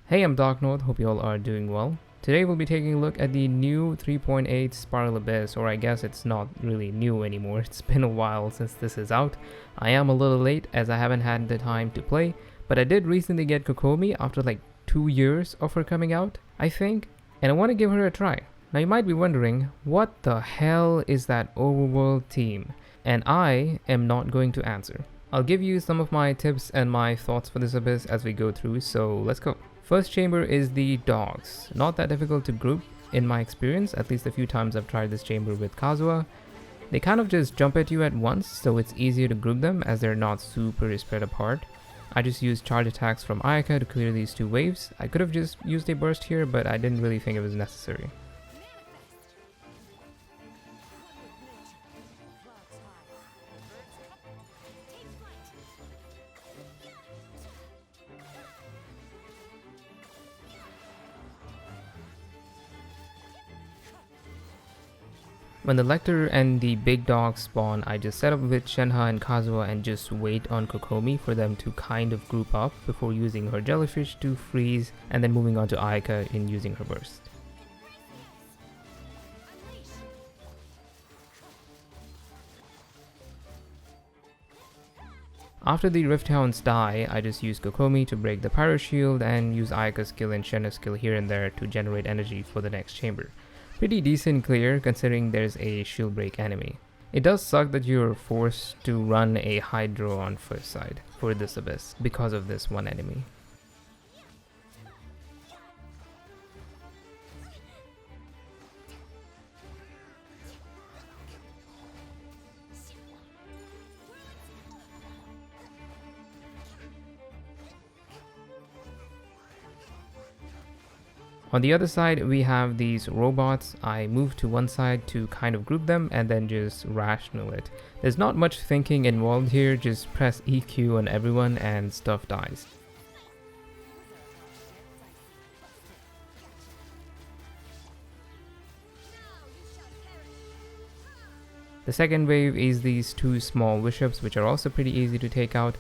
Hey, I'm Dark North, hope you all are doing well. Today we'll be taking a look at the new 3.8 Spiral Abyss, or I guess it's not really new anymore, it's been a while since this is out. I am a little late as I haven't had the time to play, but I did recently get Kokomi after like 2 years of her coming out, I think, and I want to give her a try. Now you might be wondering, what the hell is that overworld team? And I am not going to answer. I'll give you some of my tips and my thoughts for this abyss as we go through, so let's go. First chamber is the dogs. Not that difficult to group in my experience, at least a few times I've tried this chamber with Kazuha. They kind of just jump at you at once, so it's easier to group them as they're not super spread apart. I just used charge attacks from Ayaka to clear these two waves. I could have just used a burst here, but I didn't really think it was necessary. When the Lecter and the big dogs spawn, I just set up with Shenhe and Kazuha and just wait on Kokomi for them to kind of group up before using her jellyfish to freeze and then moving on to Ayaka in using her burst. After the Rift Hounds die, I just use Kokomi to break the Pyro Shield and use Ayaka's skill and Shenhe's skill here and there to generate energy for the next chamber. Pretty decent clear considering there's a shield break enemy. It does suck that you're forced to run a Hydro on first side for this abyss because of this one enemy. On the other side, we have these robots. I move to one side to kind of group them and then just rational it. There's not much thinking involved here, just press EQ on everyone and stuff dies. The second wave is these two small bishops, which are also pretty easy to take out.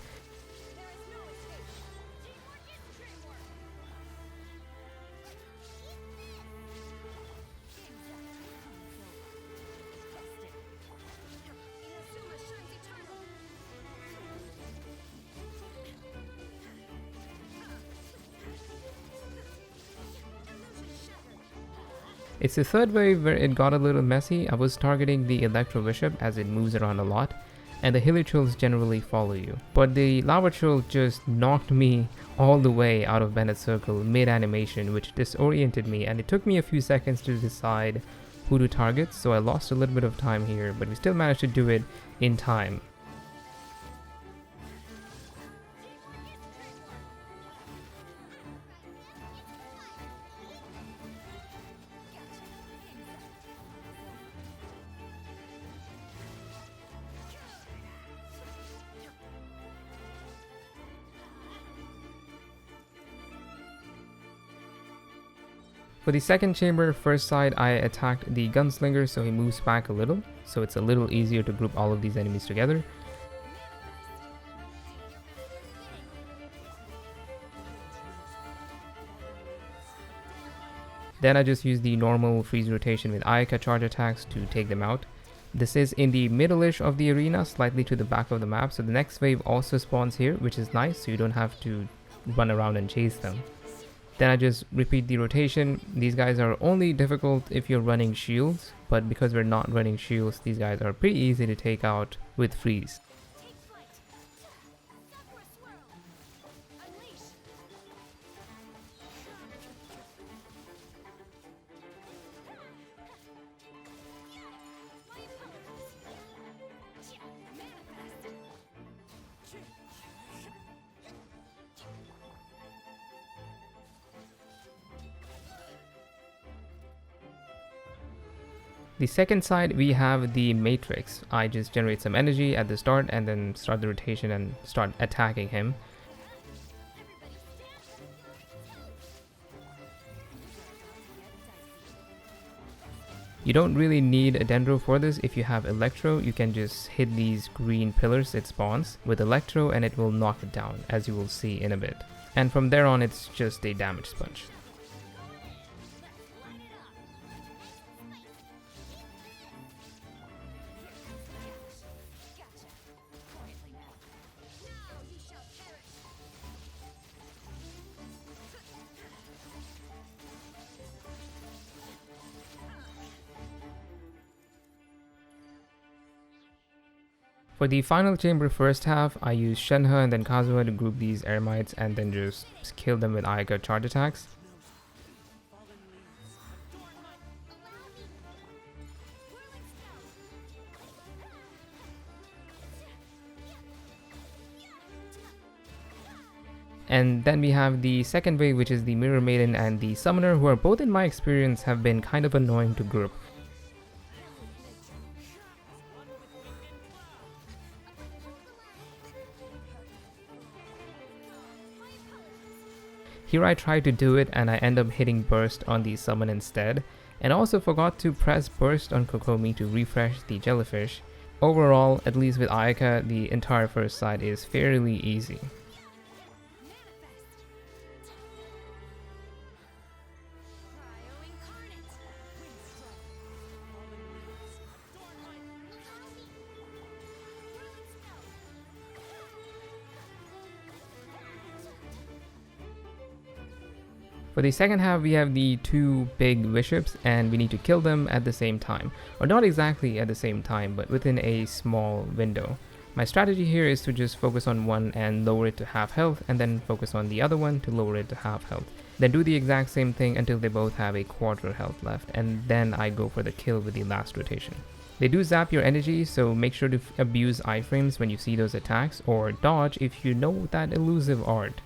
It's the third wave where it got a little messy. I was targeting the Electro Bishop as it moves around a lot, and the Helitrolls generally follow you. But the Lava Troll just knocked me all the way out of Bennett's Circle mid-animation, which disoriented me, and it took me a few seconds to decide who to target, so I lost a little bit of time here, but we still managed to do it in time. For the second chamber, first side, I attacked the Gunslinger so he moves back a little, so it's a little easier to group all of these enemies together. Then I just use the normal freeze rotation with Ayaka charge attacks to take them out. This is in the middle-ish of the arena, slightly to the back of the map, so the next wave also spawns here, which is nice, so you don't have to run around and chase them. Then I just repeat the rotation. These guys are only difficult if you're running shields, but because we're not running shields, these guys are pretty easy to take out with freeze. The second side, we have the Matrix. I just generate some energy at the start and then start the rotation and start attacking him. You don't really need a Dendro for this. If you have Electro, you can just hit these green pillars it spawns with Electro and it will knock it down, as you will see in a bit. and from there on it's just a damage sponge. For the final chamber first half, I use Shenhe and then Kazuha to group these Eremites and then just kill them with Ayaka charge attacks. And then we have the second wave, which is the Mirror Maiden and the Summoner, who are both in my experience have been kind of annoying to group. Here I tried to do it and I end up hitting burst on the summon instead, and also forgot to press burst on Kokomi to refresh the jellyfish. Overall, at least with Ayaka, the entire first side is fairly easy. For the second half, we have the two big bishops and we need to kill them at the same time. Or not exactly at the same time, but within a small window. My strategy here is to just focus on one and lower it to half health, and then focus on the other one to lower it to half health. Then do the exact same thing until they both have a quarter health left, and then I go for the kill with the last rotation. They do zap your energy, so make sure to abuse iframes when you see those attacks, or dodge if you know that elusive art.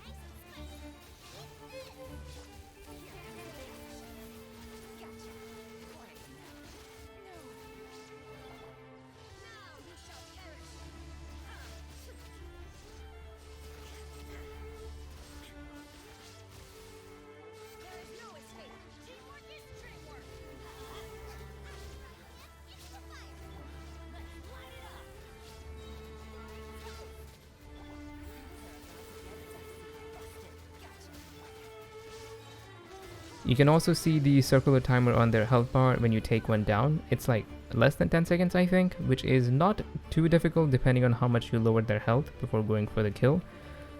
You can also see the circular timer on their health bar when you take one down. It's like less than 10 seconds I think, which is not too difficult depending on how much you lowered their health before going for the kill.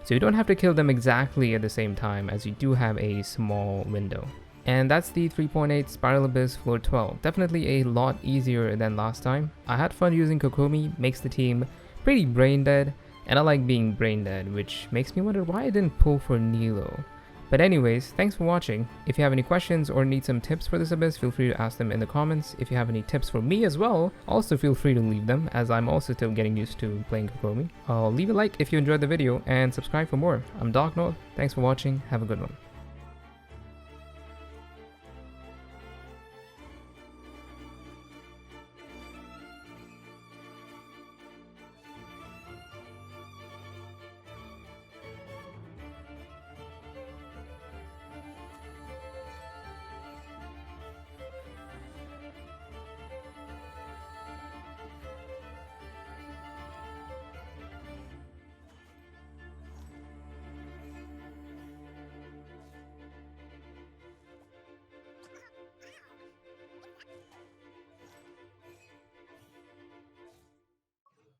So you don't have to kill them exactly at the same time, as you do have a small window. And that's the 3.8 Spiral Abyss Floor 12. Definitely a lot easier than last time. I had fun using Kokomi, makes the team pretty brain dead, and I like being brain dead, which makes me wonder why I didn't pull for Nilo. But anyways, thanks for watching. If you have any questions or need some tips for this abyss, feel free to ask them in the comments. If you have any tips for me as well, also feel free to leave them, as I'm also still getting used to playing Kokomi. Leave a like if you enjoyed the video and subscribe for more. I'm Dark North. Thanks for watching. Have a good one.